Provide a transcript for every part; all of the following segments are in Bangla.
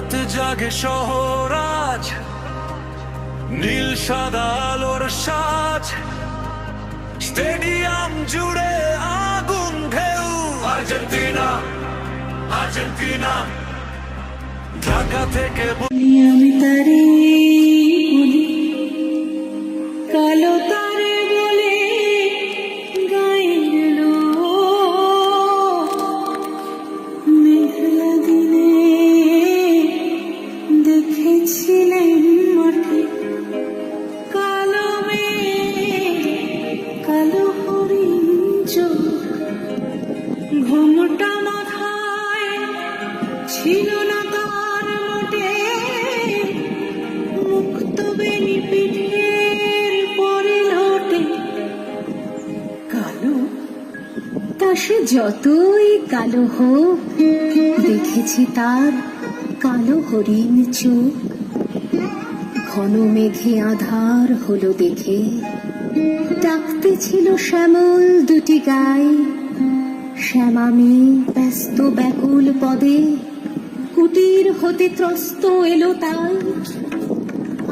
রাত জাগে শহর আজ, নীল সাদা আলোর সাজ, স্টেডিয়াম জুড়ে আগুন ঢেউ। আর্জেন্টিনা আর্জেন্টিনা, ঢাকা থেকে আমি তারে বলি, কালো তারে বলে গায়ে গেল মেঘলা দিনে। দেখেছিলেন মাঠে কালো মেঘ, কালো হরিণ চোখ, ঘোমটা মাথায় ছিল না তার মোটে, মুক্ত বেনি পিঠের পরে লোটে। কালো তা সে যতই কালো হোক, দেখেছি তার কালো হরিণ চোখ। ঘন মেঘে আধার হলো দেখে, ডাকতে ছিল শ্যামল দুটি গায়ে। শ্যামামি ব্যস্ত ব্যাকুল পদে, কুটির হতে ত্রস্ত এলো তাই।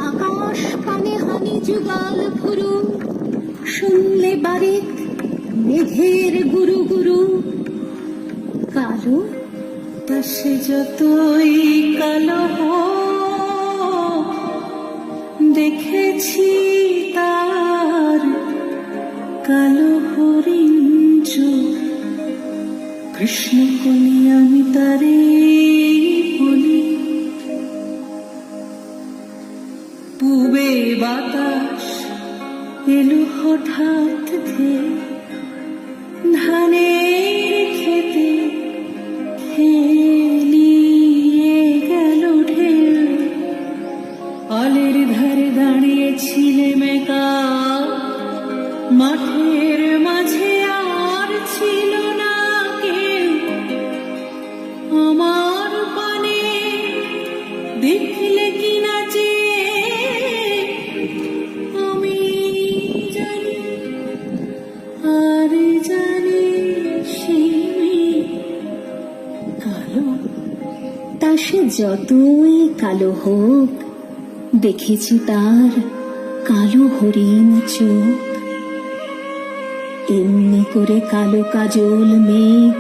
আকাশ পানে হানি যুগল ফুরু, শুনলে বারেক মেঘের গুরু গুরু। কালো তা সে যতই কালো হোক, দেখেছি তার কালো হরিণ চোখ। কৃষ্ণ কলি আমি তারে বলি, পূবে বাতাস এলো হঠাৎ ধেয়ে, ধানের খেতে খেলিয়ে গেল ঢেউ। আলের ধারে দাঁড়িয়েছিলে মেকা, মাঠের মাঝে আর ছিল না কেউ। আমার পানে দেখলে কি নাচে আমি জানি, আর জানি সেই কালো তা সে যতই কালো হোক, দেখেছি তার কালো হরিণ চোখ। এমনি করে কালো কাজল মেঘ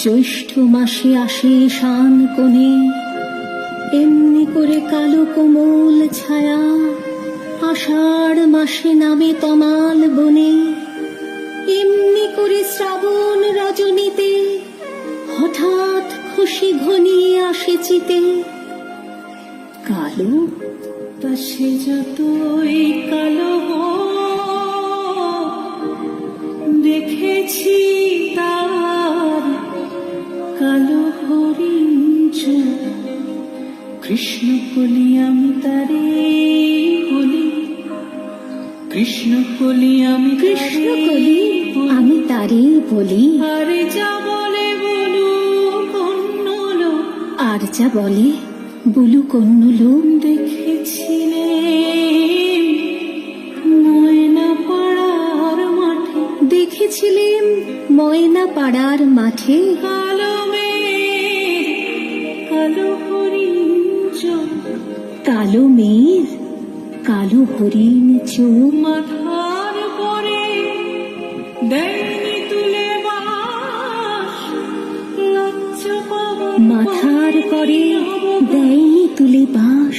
জ্যৈষ্ঠ মাসে আসে শান কোণে, এমনি করে কালো কোমল ছায়া আষাঢ় মাসে নামে তমাল বনে। এমনি করে শ্রাবণ রজনীতে হঠাৎ খুশি ঘনিয়ে আসে চিতে। কালো তা সে যতই কালো হোক, দেখেছি তার কালো হরিণ চোখ। কৃষ্ণ কলি আমি তারে বলি, কৃষ্ণ কলি আমি কৃষ্ণ কলি আমি তারে বলি। আরে যা বলে বলু অন্য লোক, আর যা বলে বলুক অন্য লোক। দেখেছিলেন ময়না পাড়ার মাঠে, দেখেছিলেন ময়না পাড়ার মাঠে, কালো মেঘ কালো হরিণ চোখ। কালো মেঘ কালো হরিণ চোখ। মাথার পরে দেয়নি তুলে বাস, লজ্জা পাবার মাথার পরে দেয়নি তুলে বাস,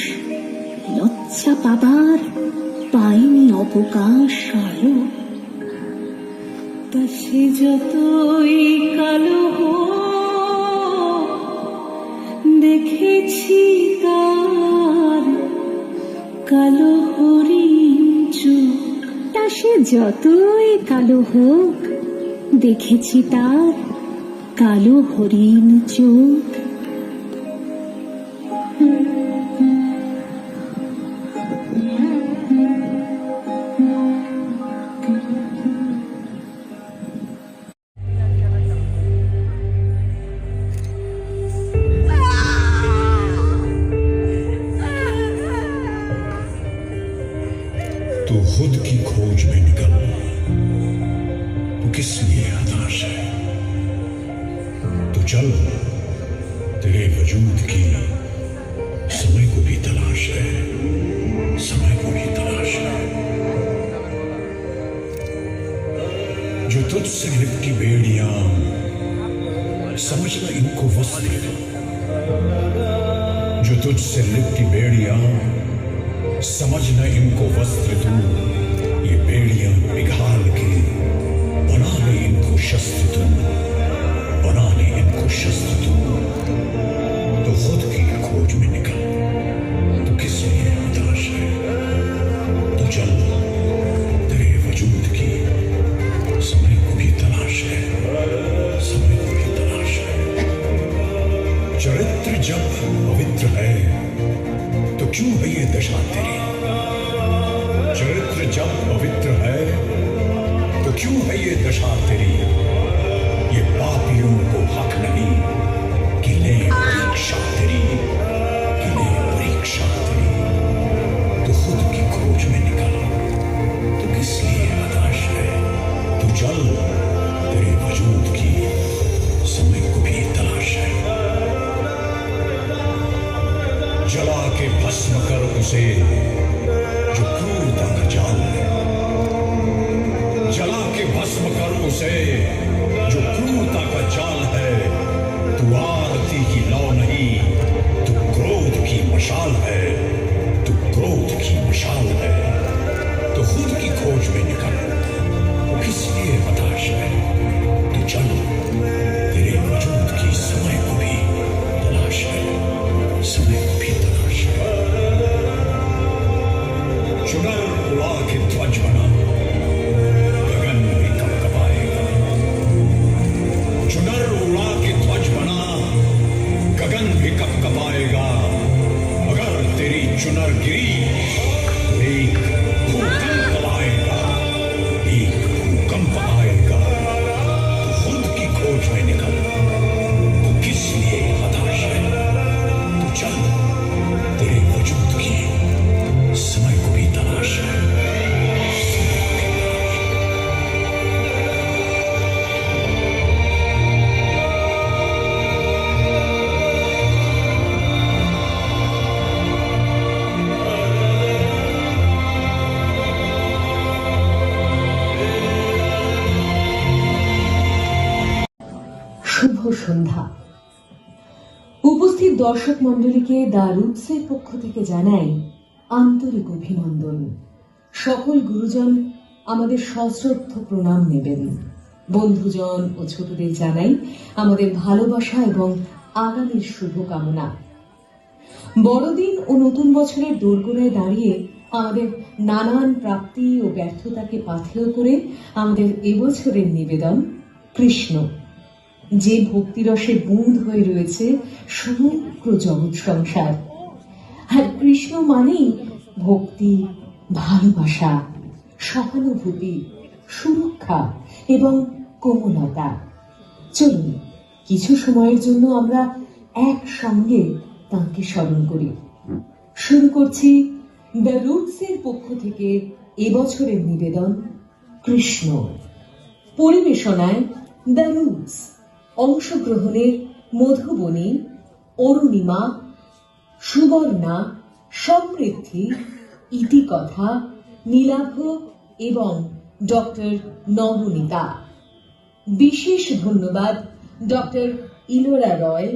লজ্জা পাবার পায়নি অবকাশ। কালো তা সে যতই কালো হোক, দেখেছি তার কালো হরিণ চোখ। তা সে যতই কালো হোক, দেখেছি তার কালো হরিণ চোখ। तू खुद की खोज में निकल, तू किस लिए हताश है। तो चल तेरे वजूद की समय को भी तलाश है, समय को भी तलाश है। जो तुझसे लिपटी बेड़ियां, समझना इनको वस्त्र तू। जो तुझसे लिपटी बेड़ियां, समझना इनको वस्त्र तू। ये बेड़ियां पिघाल के बना ले इनको शस्त्र तू, बना ले इनको शस्त्र तू। तो खुद की खोज में निकल, तो किस लिए हताश है? तो चल, तेरे वजूद की समय को भी तलाश है, समय को भी तलाश है। चरित्र जब पवित्र है तो क्यों है ये दशा तेरी? चरित्र जब पवित्र है तो क्यों है ये दशा तेरी? ये पापियों को हक नहीं कि ले परीक्षा तेरी, कि ले परीक्षा तेरी। तो खुद की खोज में निकल, तो किस लिए हताश है? तो चल, तेरे वजूद की समय को भी तलाश है। जला के भस्म कर उसे जो क्रूरता का जाल है, जला के भस्म कर उसे जो क्रूरता का जाल है। तू आरती की लौ नहीं, तू क्रोध की मशाल है, तू क्रोध की मशाल है। तो खुद की खोज में निकल, वो किस लिए हताश है? तो चल, तेरे वजूद की समय को भी तलाश है, समय को भी तलाश है। चुनर उड़ा के ध्वज बना, गगन भी कपकपाएगा। चुनर उड़ा के ध्वज बना, गगन भी कपकपाएगा। अगर तेरी चुनर गिरी तो एक भूकंप आएगा, एक भूकंप आएगा। तो खुद की खोज में निकल, तो किस लिए हताश है? तो चल, तेरे वजूद की समय को भी तलाश है। শুভ সন্ধ্যা। উপস্থিত দর্শক মণ্ডলীকে দ্য রুটসের পক্ষ থেকে জানাই আন্তরিক অভিনন্দন। সকল গুরুজন আমাদের সশ্রদ্ধ প্রণাম নেবেন। বন্ধুজন ও ছোটদের জানাই আমাদের ভালোবাসা এবং আগামীর শুভকামনা। বড়দিন ও নতুন বছরের দোরগোড়ায় দাঁড়িয়ে আমাদের নানান প্রাপ্তি ও ব্যর্থতাকে পাথেয় করে আমাদের এবছরের নিবেদন কৃষ্ণ, যে ভক্তিরসে বুঁদ হয়ে রয়েছে সমগ্র জগৎ সংসার। আর কৃষ্ণ মানেই ভক্তি, ভালোবাসা, সহানুভূতি, সুরক্ষা এবং কোমলতা। চলুন কিছু সময়ের জন্য আমরা একসঙ্গে তাঁকে স্মরণ করি। শুরু করছি দ্য রুটসের পক্ষ থেকে এবছরের নিবেদন কৃষ্ণ। পরিবেশনায় দ্য রুটস, অংশগ্রহণে মধুবনী, অরুণিমা, সুবর্ণা, সমৃদ্ধি, ইতিকথা, নীলাভ এবং ডক্টর নবনীতা। বিশেষ ধন্যবাদ ডক্টর ইলোরা রয়,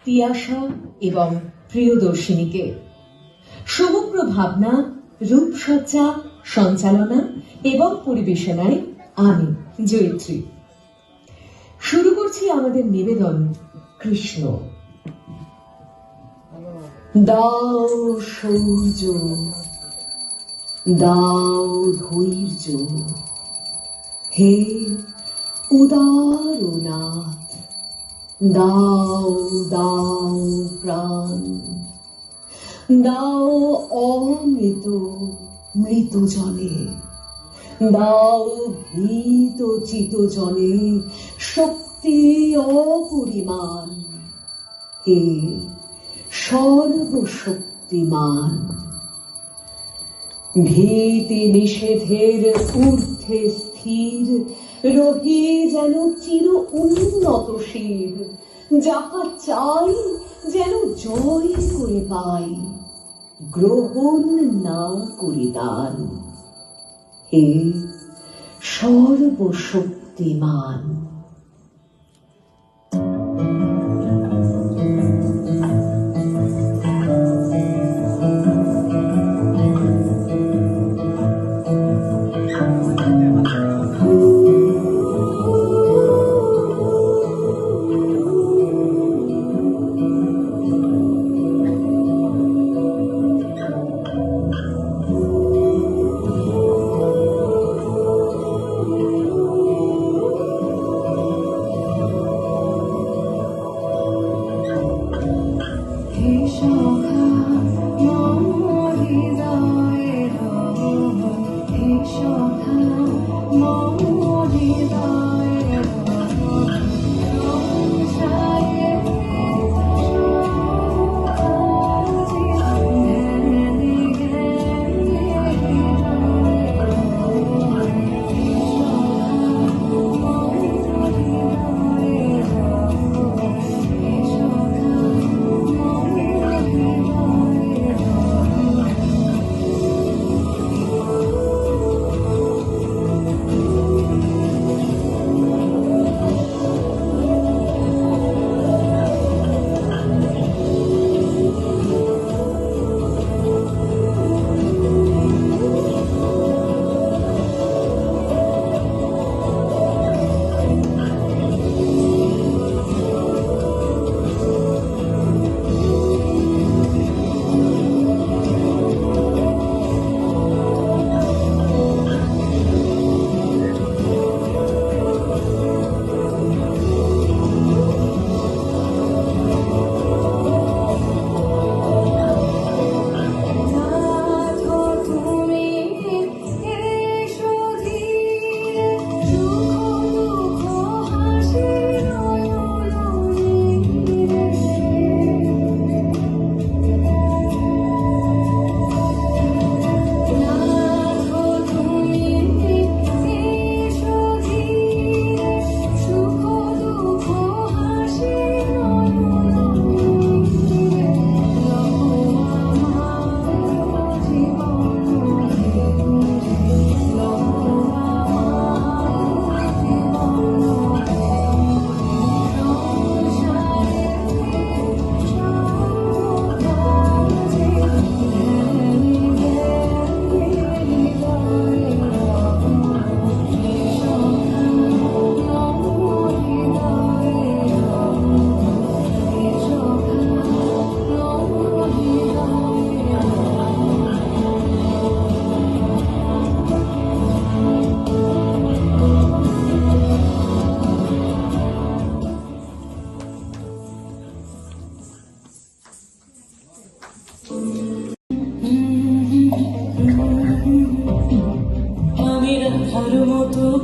তিয়াশা এবং প্রিয়দর্শিনীকে। সমগ্র ভাবনা, রূপসজ্জা, সঞ্চালনা এবং পরিবেশনায় আমি জয়িত্রী। শুরু করছি আমাদের নিবেদন কৃষ্ণ। দাও সৌর্য, দাও ধৈর্য, হে উদারনাথ, দাও দাও প্রাণ, দাও অমৃত মৃত জলে, দাও ভীত চিত জনে শক্তি অপরিমাণ, হে সর্বশক্তিমান। ভীতি নিষেধের ঊর্ধ্বে স্থির রহি যেন চির উন্নত শির, যাহা চাই যেন জয় করে পাই, গ্রহণ না করে দান। হে সর্বশক্তিমান,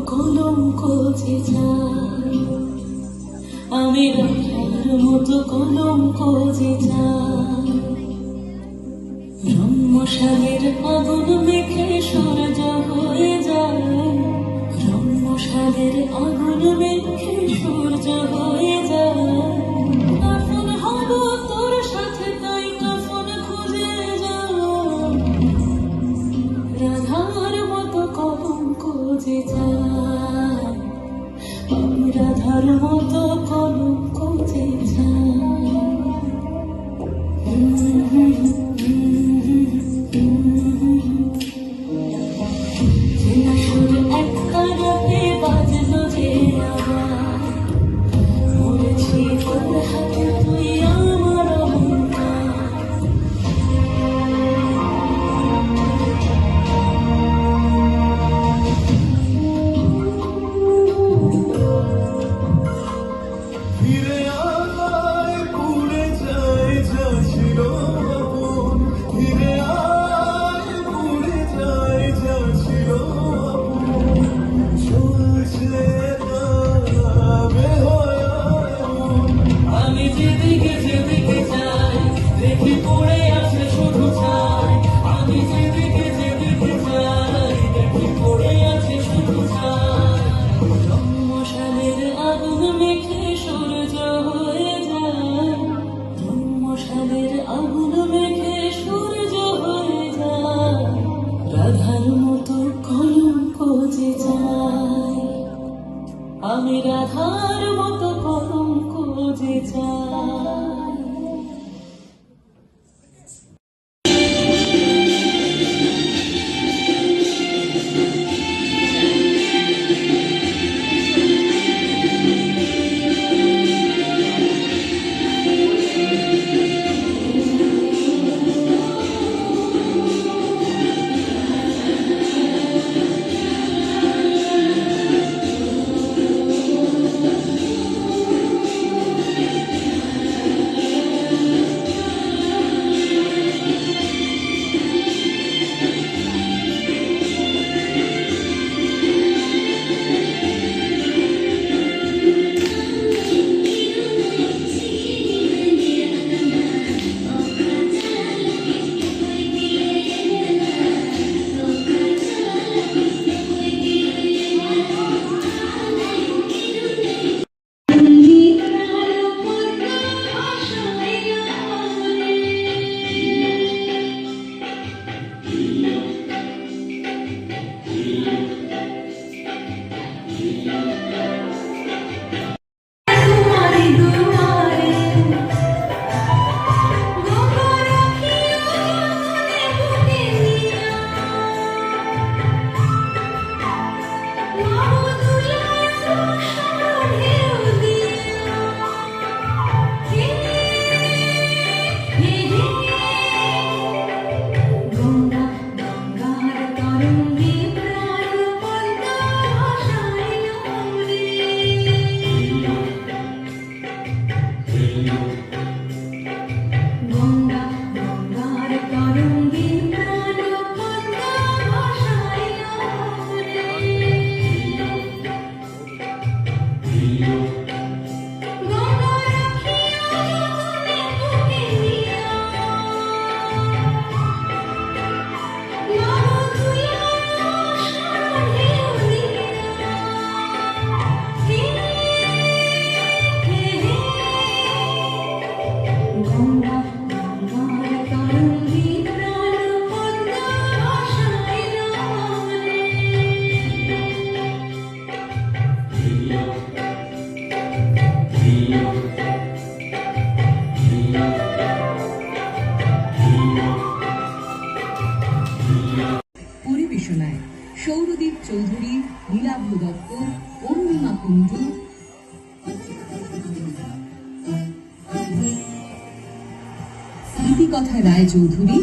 কলঙ্ক যে যায়, আমি রাখার মতো কলঙ্ক যে যায়, রম্যশালের আগুন মেখে সূর্য হয়ে যায়, রম্যশালের আগুন মেখে সূর্য হয়ে যায়, কাফন হব তোর সাথে তাই কাফন খুঁজে যাও, রাধার মতো কলঙ্ক যে যায়, আমি রাধার মতো কলঙ্ক যে যায়। চেনা সুর একটা রাতে বাজলো যে আবার, মরেছি গঙ্গা গঙ্গার তরঙ্গে প্রাণ পদ্মা ভাসাইয়া রে। গঙ্গা রাখিয়া যতনে বুকে নিয়া, লাভ তুলিয়া আশার ঢেউ দিয়া। গঙ্গা গঙ্গার তরঙ্গে প্রাণ পদ্মা ভাসাইয়া রে। পরিবেশনায় সৌরদীপ চৌধুরী, নীলাভ দত্ত, অরুণিমা কুণ্ডু, ইতিকথা রায় চৌধুরী,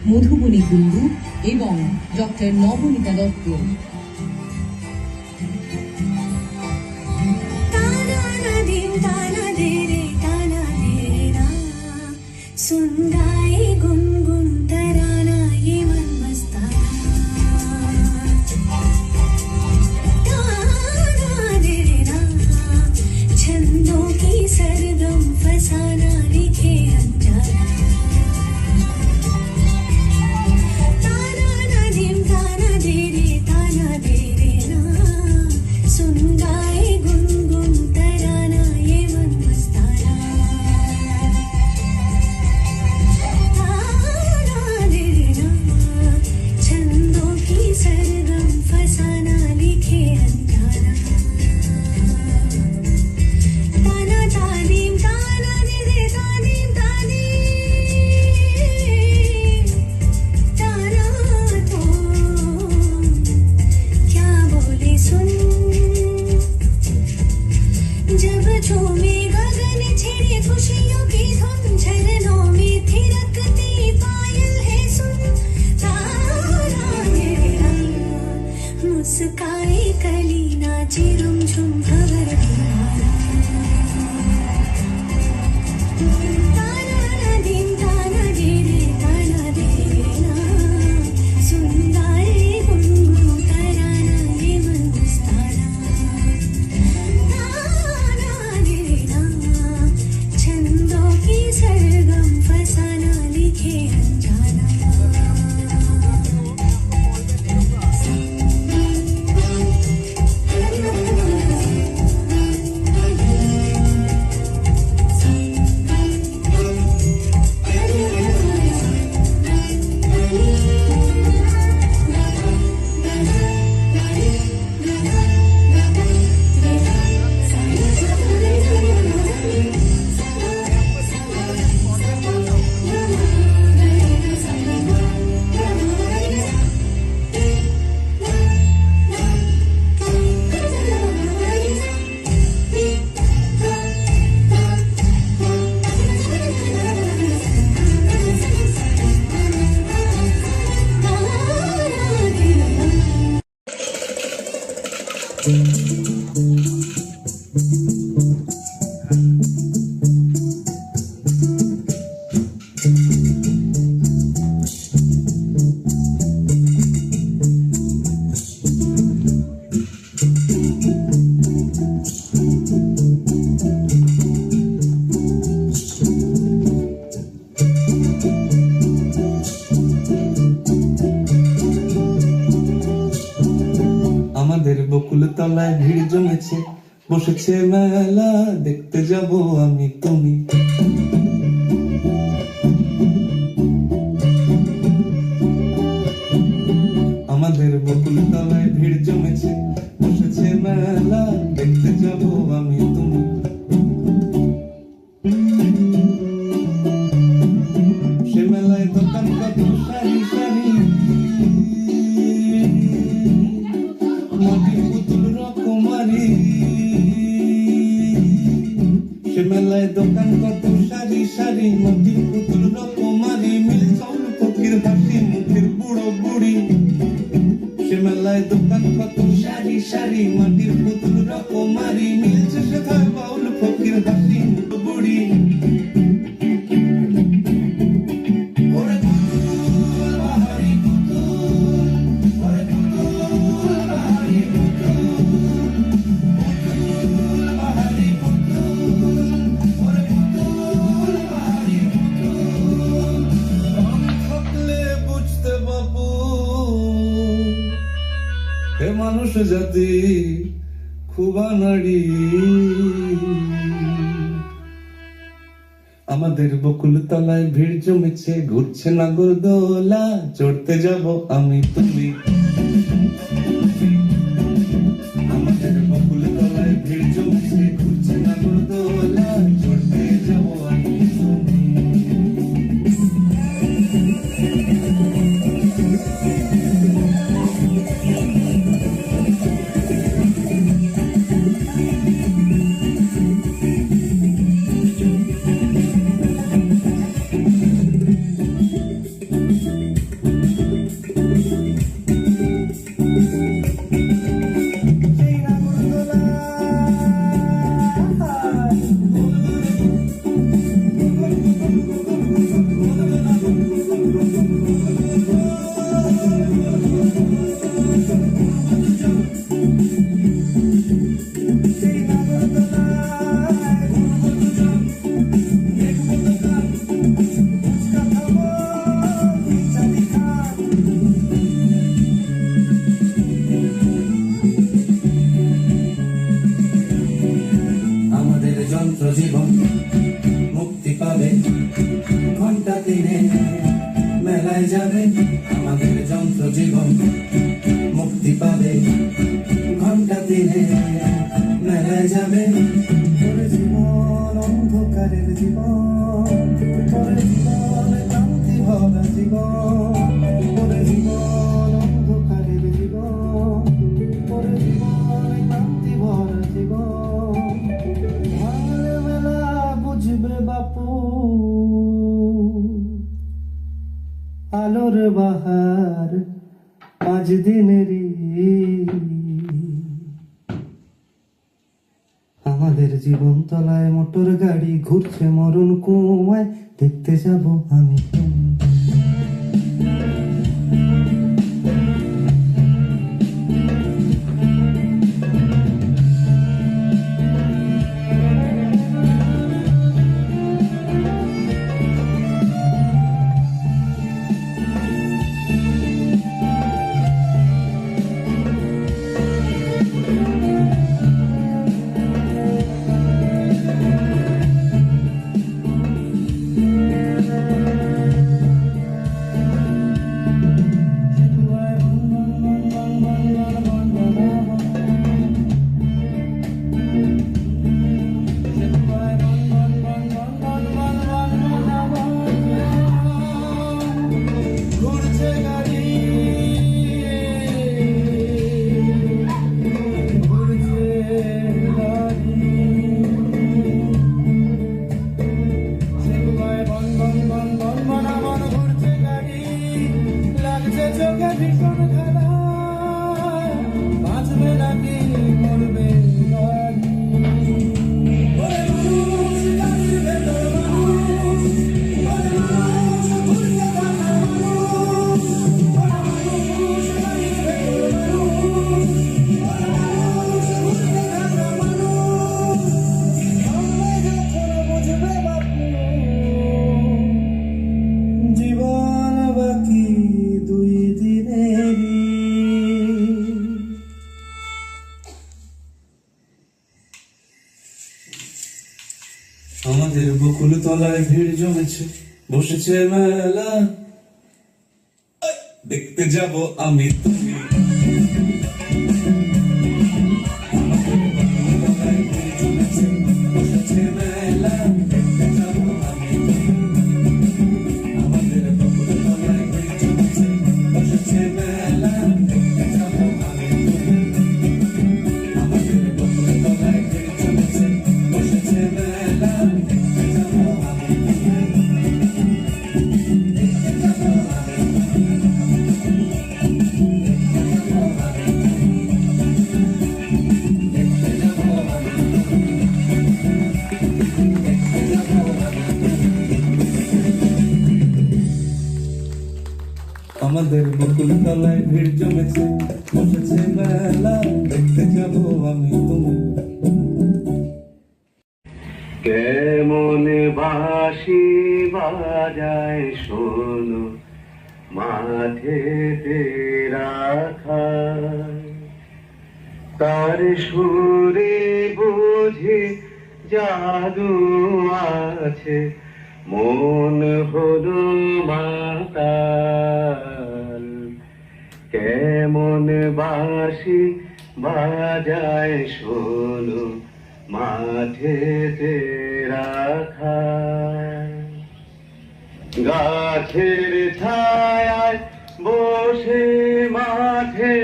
মধুবনী কুণ্ডু এবং ডক্টর নবনীতা দত্ত। सुन गाए गुनगुन तराना ये मन मस्ताना, ताना दे ना छंदों की सरगम फसाना लिखे अनजाना। ताना ना दिम ताना दे रे ना, सुन गाए गुनगुन तराना ये मन मस्ताना। छंदों की सरगम फसाना लिखे अनजाना। ताना तालीम ताना दे तालीम तालीम, ताना तो क्या बोले सुन, जब झूमे गगन छिड़े खुशियों की धुन, झरनों में थिरकती पायल है सुन। तारा गिरा मुस्काए कली नाचे रुमझुम भंवर किनारा। ताना ना दिन ताना दे रे ना, सुन गाए गुनगुन तराना ये मन मस्ताना। ताना दे ना छंदों की सरगम फसाना लिखे अनजाना। আমাদের বকুল তলায় ভিড় জমেছে, বসেছে মেলা, দেখতে যাব আমি তুমি। আমাদের বকুল তলায় ভিড় জমেছে, বসেছে মেলা, দেখতে যাব আমি তুমি। সে মেলায় দোকান কত সারি সারি, মাটির পুতুল রকমারি। সে মেলায় দোকান কত সারি সারি, মাটির পুতুল রকমারি। মিল চাউল ফকির হাসি মুখের বুড়ো বুড়ি। সে মেলায় তলায় দোকান কত সারি সারি মাটির পুতুল রকমারি মিলছে সেথায় বাউল ফকির হাসি বুড়ি ওরে পুতুল বাহারি পুতুল ওরে পুতুল বাহারি পুতুল পুতুল বাহারি পুতুল ওরে পুতুল বাহারি পুতুল কান থাকলে বুঝতে বাপু হে মানুষ জাতি খুবা নাড়ি আমাদের বকুল তলায় ভিড় জমেছে ঘুরছে নাগর দোলা চড়তে যাব আমি তুমি আমাদের বকুল তলায় ভিড় জমেছে ঘুরছে নাগর দোলা চড়তে যাব আমি তুমি যন্ত্র জীবন মুক্তি পাবে ঘন্টা তিনে মেলায় যাবে আমাদের যন্ত্র জীবন মুক্তি পাবে ঘন্টা তিনে মেলায় যাবে পরে জীবন অন্ধকারের জীবন পরে জীবন ক্রান্তি ভরা জীবন পরে জীবন অন্ধকারের জীবন পরে জীবন ক্রান্তি ভরা জীবন বুঝবে বাপু আলোর বাহার 5 দিনেরই আমাদের জীবন তলায় মোটর গাড়ি ঘুরছে মরণ কুয়ায় দেখতে যাব আমি আমাদের বকুল তলায় ভিড় জমেছে বসেছে মেলা দেখতে যাব আমি তুমি আমাদের বকুল তলায় ভিড় জমেছে বসেছে মেলা দেখতে যাব আমি আমাদের বকুল তলায় ভিড় জমেছে বসেছে মেলা দেখতে যাব আমি আমাদের বকুল তলায় ভিড় জমেছে বসেছে মেলা দেখতে যাব আমি বকুল তলায় ভিড় জমেছে বসেছে মেলা দেখতে যাবো আমি তোমায় কেমন বাঁশি বাজায় শোনো মাঠে রাখা তার সুরে বুঝি জাদু আছে মন হলো মাতাল কেমন বাঁশি বাজায় শোনো মাঠে রাখা গাছের ছায়ায় বসে মাঠে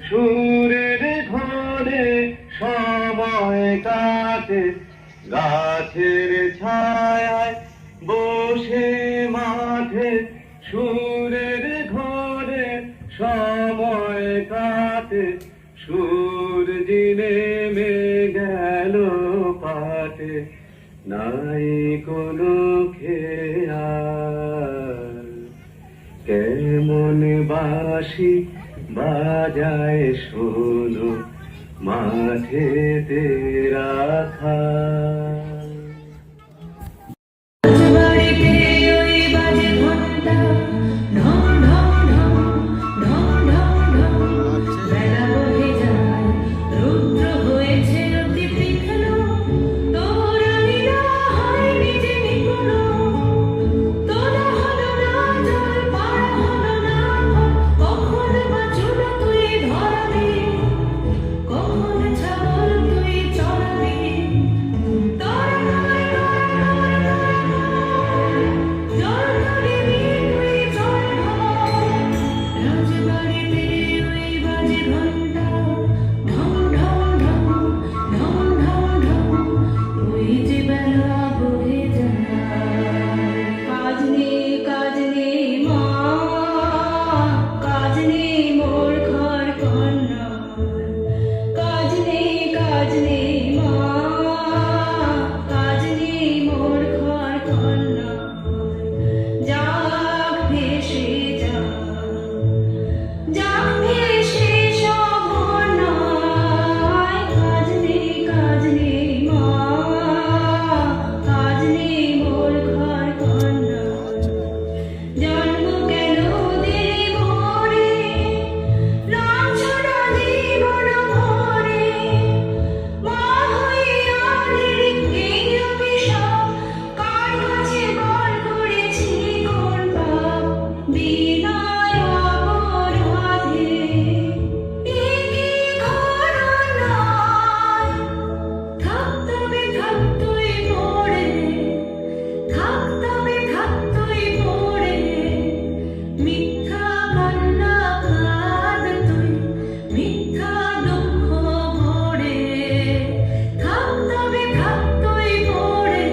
সুরের ঘরে সময় কাটে গাছের ছায়ায় বসে মাঠে সুরের ঘরে সময় কাটে সূর্য নেমে গেল পাটে নাই কোনো খেয়াল কেমন বাঁশি বাজায় শোনো মাঠে রাখা বাড়িতে ওই বাজে ঘন্টা ঢং ঢং ঢং ঢং ঢং ঢং বেলা বহে যায় রুদ্র হয়েছে অতি তীক্ষ্ণ তোরা লীলা হয়নি যে নিপুণ তোলা হলো না জল পার হলো না কখন বাঁচুলো তুই ধরাবি কখন ছাগল তুই চড়াবি তোরা নয় জল ধরিবি তুই জল রাজবাড়িতে ওই বাজে ঘন্টা ঢং ঢং ঢং ঢং ঢং ঢং ওই যে বেলা বয়ে যায় কাজ নেই মা কাজ নেই মোর ঘর কন্যা কাজ নেই মা কাজ নেই মোর ঘর কন্যা যাক ভেসে সব নয় কাজ নেই মা কাজ নেই মোর ঘর কন্যা জন্ম কেন দিলি মোরে লাঞ্ছনা জীবন ভরে মা হইয়া দিলি এই অভিশাপ কার কাছে বল করেছি কোন পাপ বিনায় অপরাধে কি ঘটনা থাকতবে থাকতই পড়ে মিথ্যা কান্না কাঁদ তুই মিথ্যা দুঃখ ভরে থাকতবে থাকতই পড়ে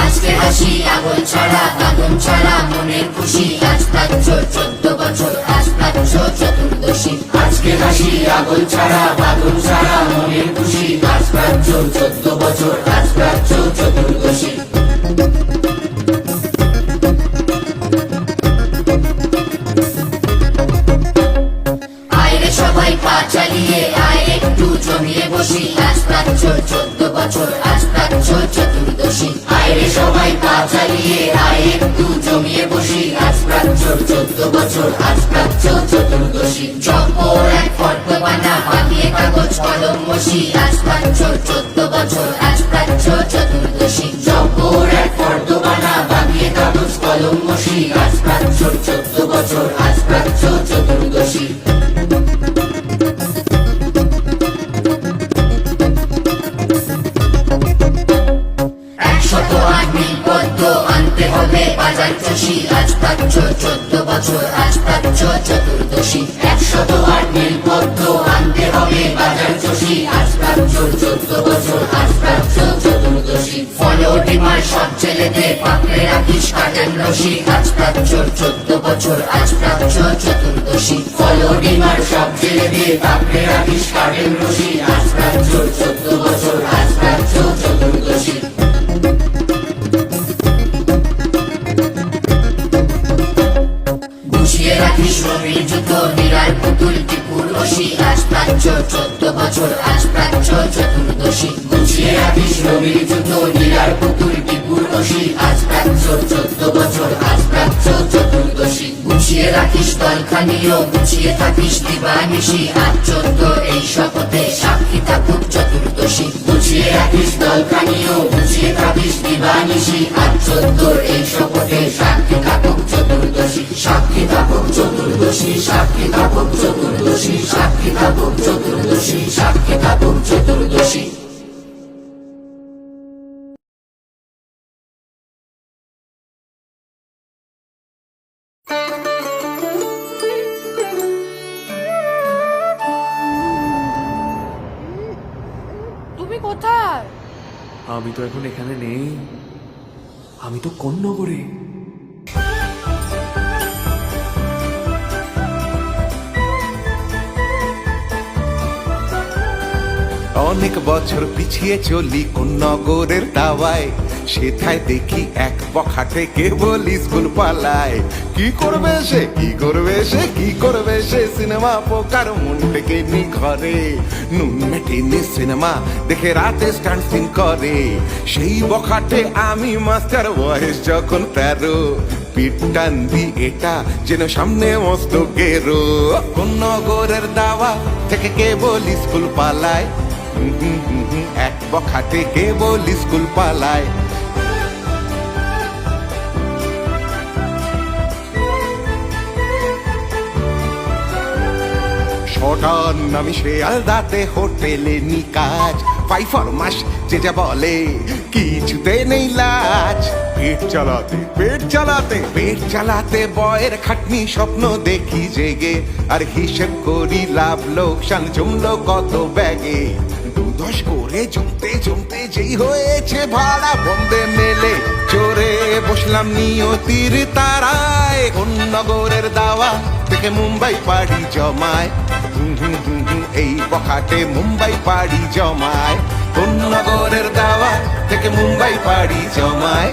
আজকে হাসি আগুন ছাড়া বাঁধন ছাড়া মনের খুশি আজ প্রাচ্য 14 বছর আজ প্রাচ্য চতুর্দশী আজকে হাসি আগুন ছাড়া বাঁধন ছাড়া মনের খুশি আজ প্রাচ্য 14 বছর আজ প্রাচ্য চতুর্দশী আইরে সবাই পা চালিয়ে আয় একটু জমিয়ে বসি আজ প্রাচ্য 14 বছর আজ প্রাচ্য চতুর্দশী আইরে সবাই পা চালিয়ে আয় একটু জমিয়ে বসি আজ প্রাচ্য 14 বছর আজ প্রাচ্য চতুর্দশী চম্পর এক ফর্দ বানা বানিয়ে কাগজ কলম মসি আজ প্রাচ্য 14 বছর আজ প্রাচ্য চতুর্দশী চম্পর এক ফর্দ বানা বানিয়ে কাগজ কলম মসি আজ প্রাচ্য 14 বছর আজ প্রাচ্য চতুর্দশী বাজার চষি আজ প্রাচ্য 14 বছর আজ প্রাচ্য চতুর্দশী 108 নীলপদ্ম আনতে হবে বাজার চষি আজ প্রাচ্য 14 বছর আজ প্রাচ্য চতুর্দশী ফলো ডিমার সব ছেলেদের পাকড়ে রাখিস কাটেন রশি আজ প্রাচ্য 14 বছর আজ প্রাচ্য চতুর্দশী ফলো ডিমার সব ছেলেদের পাকড়ে রাখিস কাটেন রশি আজ প্রাচ্য 14 বছর আজ প্রাচ্য চতুর্দশী গুছিয়ে রাখিস রবির জুতো হীরার পুতুল টিপুর রশি আজ প্রাচ্য 14 বছর আজ প্রাচ্য চতুর্দশী গুছিয়ে রাখিস রবির জুতো হীরার পুতুল টিপুর রশি আজ প্রাচ্য 14 বছর আজ প্রাচ্য চতুর্দশী গুছিয়ে রাখিস দলখানিও গুছিয়ে থাকিস দিবানিশি আজ 14 এই শপথে সাক্ষী থাকুক চতুর্দশী গুছিয়ে রাখিস দলখানিও গুছিয়ে থাকিস দিবানিশি আজ 14 এই শপথে সাক্ষী থাকুক চতুর্দশী সাক্ষী থাকুক চতুর্দশী সাক্ষী থাকুক চতুর্দশী সাক্ষী থাকুক চতুর্দশী সাক্ষী থাকুক চতুর্দশী তুমি কোথায়? আমি তো এখন এখানে নেই, আমি তো কোন নগরে। অনেক বছর পিছিয়ে চলি কোন নগরের দাওয়ায়, সেথায় দেখি এক বখাটে কেবল স্কুল পালায়। কি করবে সে কি করবে সে কি করবে সে সিনেমা পোকার মন থেকে নি ঘরে নুন মেটেনি সিনেমা দেখে রাতে স্টান্টিং করে। সেই বখাটে আমি মাস্টার বয়স যখন 13 পিঠ টান দি এটা যেন সামনে মস্ত গেরো। কোন নগরের দাওয়া থেকে কেবল স্কুল পালায়, এক বখাটে কেবল স্কুল পালায়। শটান আমি সে আলদাতে হোটেলে নি কাজ, পাই ফরমাস যে যা বলে কিছুতে নেই লাজ। পেট চালাতে পেট চালাতে পেট চালাতে বয়ের খাটনি স্বপ্ন দেখি জেগে, আর হিসেব করি লাভ লোকসান জমলো কত ব্যাগে। 2-10 করে জমতে জমতে যেই হয়েছে ভাড়া বন্ধে মেলে চোরে বসলাম নিয়তির তারায়। কোন নগরের দাওয়া থেকে মুম্বাই পাড়ি জমায়, এই বখাটে মুম্বাই পাড়ি জমায়। কোন নগরের দাওয়া থেকে মুম্বাই পাড়ি জমায়,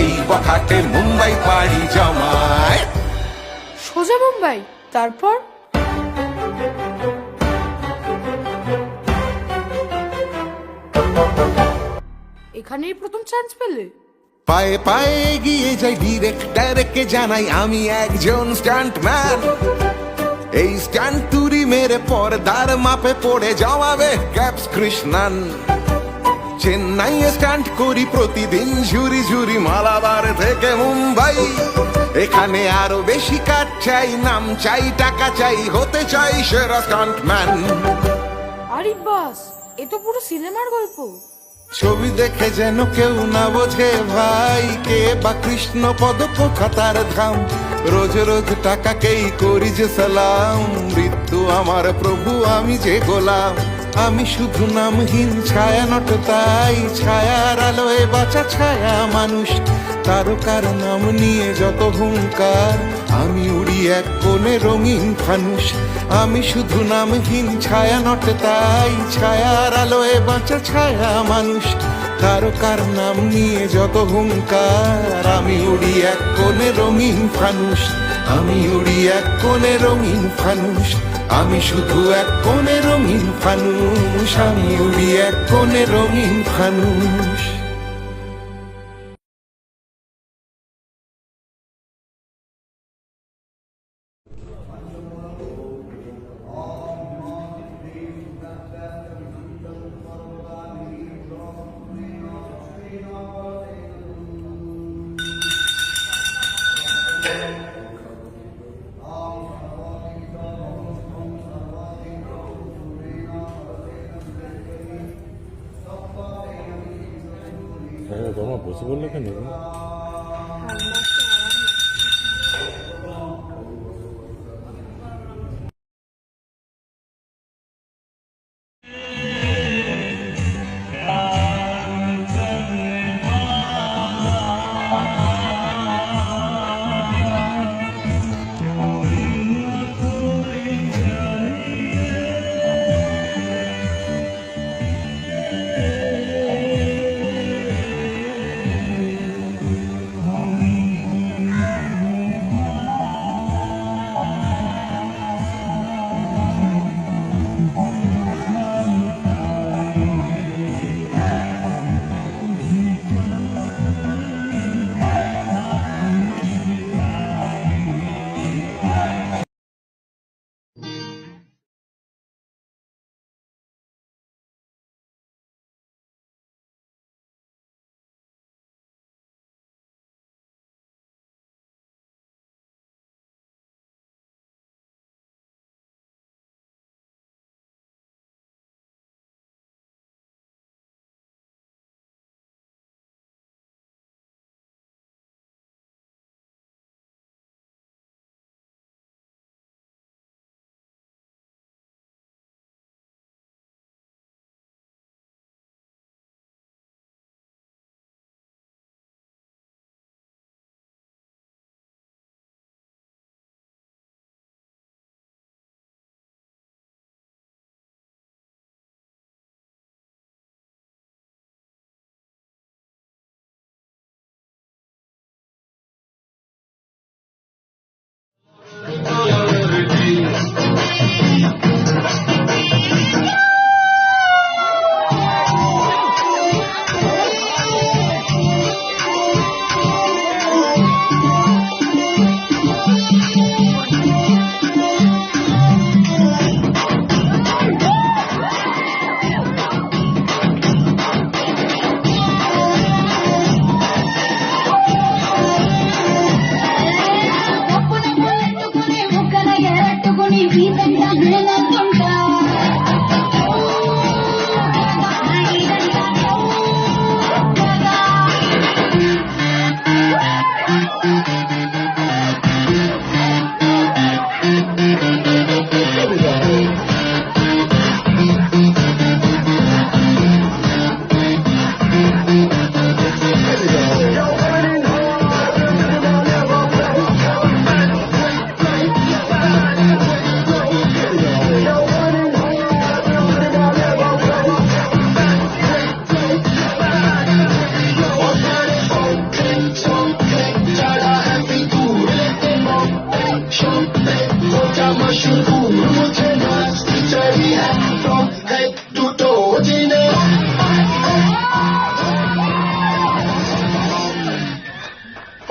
এই বখাটে মুম্বাই পাড়ি জমায়। সোজা মুম্বাই, তারপর? এখানেই প্রথম চান্স পেলে? পায়ে পায়ে এগিয়ে যাই ডিরেক্টরকে জানাই আমি একজন স্টান্টম্যান। এই স্টান্ট তুরি মেরে পর্দার মাপে পড়ে জমাবে ক্যাপস কৃষ্ণান। চেন্নাইয়ে স্টান্ট করি প্রতিদিন ঝুরি ঝুরি মালাবার থেকে মুম্বাই। এখানে আরো বেশি কাট চাই, নাম চাই, টাকা চাই, হতে চাই সেরা স্টান্টম্যান। আরে বাস, এ তো পুরো সিনেমার গল্প। ছবি দেখে যেন কেউ না বোঝে ভাই, কে বা কৃষ্ণ পদ পোখাতার ধাম। রোজ রোজ টাকাকেই করি যে সালাম, মৃত্যু আমার প্রভু আমি যে গোলাম। আমি শুধু নামহীন ছায়া নট তাই, ছায়ার আলোয় বাঁচা ছায়া মানুষ। তারকার নাম নিয়ে যত হুঙ্কার, আমি উড়ি এক কোণে রঙিন ফানুষ। আমি শুধু নামহীন ছায়া নট তাই, ছায়ার আলোয় বাঁচা ছায়া মানুষ। তারকার নাম নিয়ে যত হুঙ্কার, আমি উড়ি এক কোণে রঙিন ফানুষ। আমি উড়ি এক কোণে রঙিন ফানুষ, আমি শুধু এক কোণে রঙিন ফানুষ। আমি উড়ি এক কোণে রঙিন ফানুষ। তোমার বসে বললে কেন?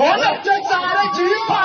我这咋了？举报！